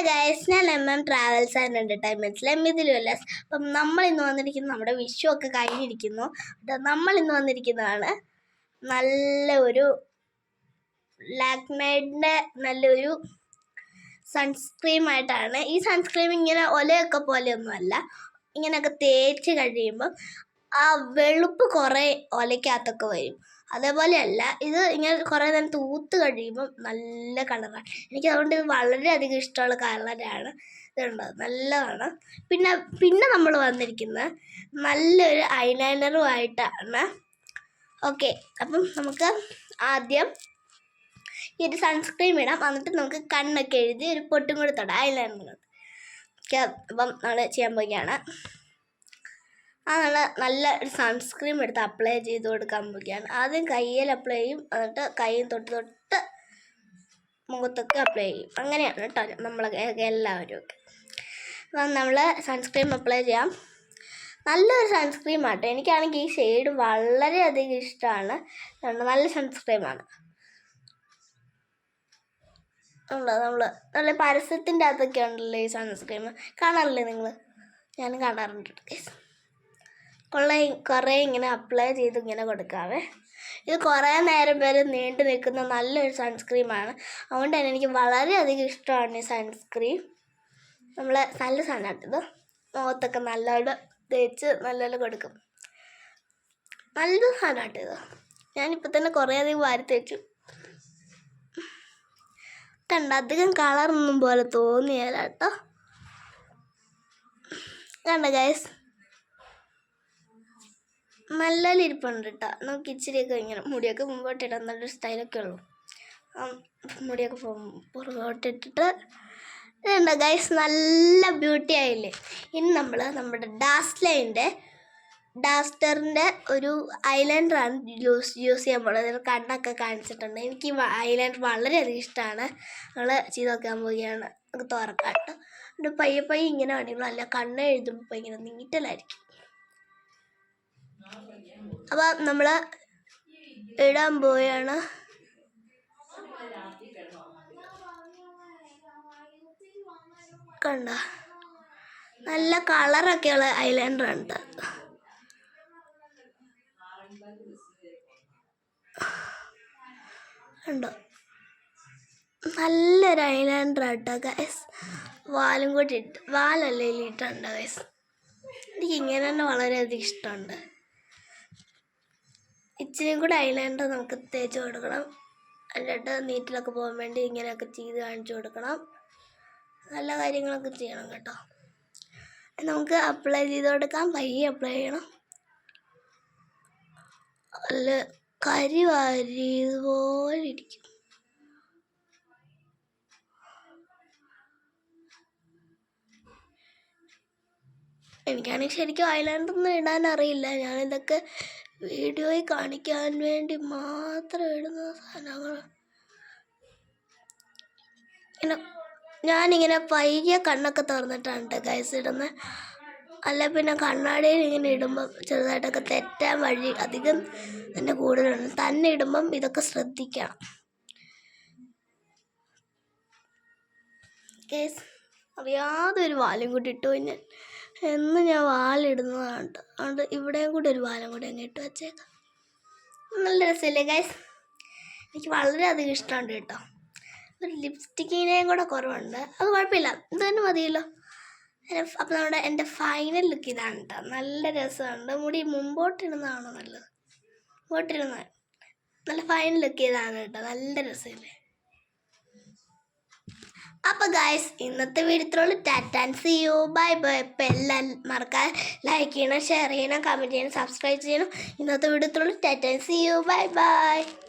Guys, ഞാൻ travels and എൻ്റർടൈൻമെൻറ്റ്സിലെ Mithil Ullas. അപ്പം നമ്മൾ ഇന്ന് വന്നിരിക്കുന്നത്, നമ്മുടെ വിഷു ഒക്കെ കഴിഞ്ഞിരിക്കുന്നു. നമ്മൾ ഇന്ന് വന്നിരിക്കുന്നതാണ് നല്ല ഒരു ലാക്മേഡിൻ്റെ നല്ലൊരു സൺസ്ക്രീമായിട്ടാണ്. ഈ സൺസ്ക്രീം ഇങ്ങനെ ഒലയൊക്കെ പോലെയൊന്നുമല്ല, ഇങ്ങനെയൊക്കെ തേച്ച് കഴിയുമ്പം ആ വെളുപ്പ് കുറേ ഒലയ്ക്കകത്തൊക്കെ വരും. അതേപോലെയല്ല, ഇത് ഇങ്ങനെ കുറേ നേരം തൂത്ത് കഴിയുമ്പം നല്ല കളറാണ്. എനിക്ക് അതുകൊണ്ട് ഇത് വളരെയധികം ഇഷ്ടമുള്ള കളറാണ്. ഇതുണ്ട്, നല്ലതാണ്. പിന്നെ നമ്മൾ വന്നിരിക്കുന്നത് നല്ലൊരു ഐലൈനറുമായിട്ടാണ്. ഓക്കെ, അപ്പം നമുക്ക് ആദ്യം ഈ ഒരു സൺസ്ക്രീം ഇടാം. എന്നിട്ട് നമുക്ക് കണ്ണൊക്കെ എഴുതി ഒരു പൊട്ടും കൂടി തൊടാം ഐലൈനർ. ഓക്കെ, അപ്പം നമ്മൾ ചെയ്യാൻ പോവുകയാണ്. നല്ല ഒരു സൺസ്ക്രീം എടുത്ത് അപ്ലൈ ചെയ്ത് കൊടുക്കാൻ പോവുകയാണ്. ആദ്യം കയ്യിൽ അപ്ലൈ ചെയ്യും, എന്നിട്ട് കയ്യിൽ തൊട്ട് മുഖത്തൊക്കെ അപ്ലൈ ചെയ്യും. അങ്ങനെയാണ് കേട്ടോ നമ്മളൊക്കെ എല്ലാവരും ഒക്കെ. അപ്പം നമ്മൾ സൺസ്ക്രീം അപ്ലൈ ചെയ്യാം. നല്ലൊരു സൺസ്ക്രീം ആട്ടോ. എനിക്കാണെങ്കിൽ ഈ ഷെയ്ഡ് വളരെയധികം ഇഷ്ടമാണ്. നല്ല സൺസ്ക്രീമാണ്. നമ്മൾ നല്ല പരസ്യത്തിൻ്റെ അകത്തൊക്കെ ഉണ്ടല്ലോ ഈ സൺസ്ക്രീം. കാണാറില്ലേ നിങ്ങൾ? ഞാനും കാണാറുണ്ട്. കുറേ ഇങ്ങനെ അപ്ലൈ ചെയ്ത് ഇങ്ങനെ കൊടുക്കാവേ. ഇത് കുറേ നേരം വരെ നീണ്ടു നിൽക്കുന്ന നല്ലൊരു സൺസ്ക്രീമാണ്. അതുകൊണ്ട് തന്നെ എനിക്ക് വളരെയധികം ഇഷ്ടമാണ് ഈ സൺസ്ക്രീം. നമ്മൾ നല്ല സാധനമായിട്ടിത് മുഖത്തൊക്കെ നല്ലോണം തേച്ച് നല്ലോണം കൊടുക്കും. നല്ല സാധനമായിട്ടിത്. ഞാനിപ്പോൾ തന്നെ കുറേ അധികം വാരി തേച്ചു. കണ്ട, അധികം കളറൊന്നും പോലെ തോന്നിയാല കേട്ടോ. കണ്ട ഗൈസ്, നല്ല ഇരിപ്പുണ്ട് കേട്ടോ. നമുക്ക് ഇച്ചിരിയൊക്കെ ഇങ്ങനെ മുടിയൊക്കെ മുമ്പോട്ടിടാൻ നല്ലൊരു സ്റ്റൈലൊക്കെ ഉള്ളൂ. മുടിയൊക്കെ പുറകോട്ടിട്ടിട്ട് ഇതുണ്ട് ഗൈസ്, നല്ല ബ്യൂട്ടി ആയില്ലേ. ഇനി നമ്മൾ നമ്മുടെ ഡാസ്റ്ററിൻ്റെ ഒരു ഐലൈനറാണ് യൂസ് ചെയ്യാൻ പോകുന്നത്. കണ്ണൊക്കെ കാണിച്ചിട്ടുണ്ട്. എനിക്ക് ഈ ഐലൈനർ വളരെയധികം ഇഷ്ടമാണ്. നമ്മൾ ചെയ്ത് നോക്കാൻ പോവുകയാണ്. നമുക്ക് തുറക്കാം കേട്ടോ. എന്നിട്ട് പയ്യെ ഇങ്ങനെ കാണിക്കണം. അല്ല, കണ്ണ് എഴുതുമ്പോൾ ഇങ്ങനെ നീറ്റലായിരിക്കും. അപ്പം നമ്മൾ ഇടാൻ പോവുകയാണ്. കണ്ട, നല്ല കളറൊക്കെയുള്ള ഐലൈനർ ഉണ്ട്. കണ്ടോ, നല്ലൊരു ഐലൈനർ ആട്ടോ ഗൈസ്. വാലും കൂടി വാലല്ലേ ഇട്ടുണ്ട് ഗൈസ്. എനിക്ക് ഇങ്ങനെ തന്നെ വളരെയധികം ഇഷ്ടമുണ്ട്. ഇച്ചിരിയും കൂടെ ഐലൈനർ നമുക്ക് തേച്ച് കൊടുക്കണം. എന്നിട്ട് നീറ്റിലൊക്കെ പോകാൻ വേണ്ടി ഇങ്ങനെയൊക്കെ ചെയ്ത് കാണിച്ചു കൊടുക്കണം. നല്ല കാര്യങ്ങളൊക്കെ ചെയ്യണം കേട്ടോ. നമുക്ക് അപ്ലൈ ചെയ്ത് കൊടുക്കാം. പയ്യെ അപ്ലൈ ചെയ്യണം. നല്ല കരി വാരിയതുപോലെ ഇരിക്കും. എനിക്കാണെങ്കിൽ ശരിക്കും ഐലൈനറൊന്നും ഇടാൻ അറിയില്ല. ഞാനിതൊക്കെ വീഡിയോയിൽ കാണിക്കാൻ വേണ്ടി മാത്രം ഇടുന്ന സാധനങ്ങൾ. ഞാനിങ്ങനെ പയ്യെ കണ്ണൊക്കെ തുറന്നിട്ടാണ് ഗൈസ് ഇടുന്നത്. അല്ല പിന്നെ കണ്ണാടിയിൽ ഇങ്ങനെ ഇടുമ്പം ചെറുതായിട്ടൊക്കെ തെറ്റാൻ വഴി അധികം തന്നെ കൂടുതലുണ്ട്. തന്നെ ഇടുമ്പം ഇതൊക്കെ ശ്രദ്ധിക്കണം ഗൈസ്. അറിയാതെ ഒരു വാലും കൂടി ഇട്ടു. ഞാൻ വാലിടുന്നതാണ്. അതുകൊണ്ട് ഇവിടെയും കൂടി ഒരു വാലും കൂടി അങ്ങ് ഇട്ട് വെച്ചേക്കാം. നല്ല രസമില്ലേ ഗൈസ്? എനിക്ക് വളരെയധികം ഇഷ്ടമുണ്ട് കേട്ടോ. ഒരു ലിപ്സ്റ്റിക്കിനെയും കൂടെ കുറവുണ്ട്. അത് കുഴപ്പമില്ല, ഇത് തന്നെ മതിയല്ലോ. അപ്പം എൻ്റെ ഫൈനൽ ലുക്ക് ഇതാണ് കേട്ടോ. നല്ല രസമുണ്ട്. മുടി മുമ്പോട്ടിടുന്നതാണോ നല്ലത്? മുമ്പോട്ടിരുന്ന നല്ല ഫൈനൽ ലുക്ക് ഇതാണ് കേട്ടോ. നല്ല രസമില്ലേ? അപ്പോൾ ഗൈസ്, ഇന്നത്തെ വീഡിയോയിലുള്ള tata and see you, bye bye. ഇപ്പം എല്ലാം മറക്കാതെ ലൈക്ക് ചെയ്യണം, ഷെയർ ചെയ്യണം, കമൻറ്റ് ചെയ്യണം, സബ്സ്ക്രൈബ് ചെയ്യണം. ഇന്നത്തെ വീഡിയോയിലുള്ള tata and see you, bye by.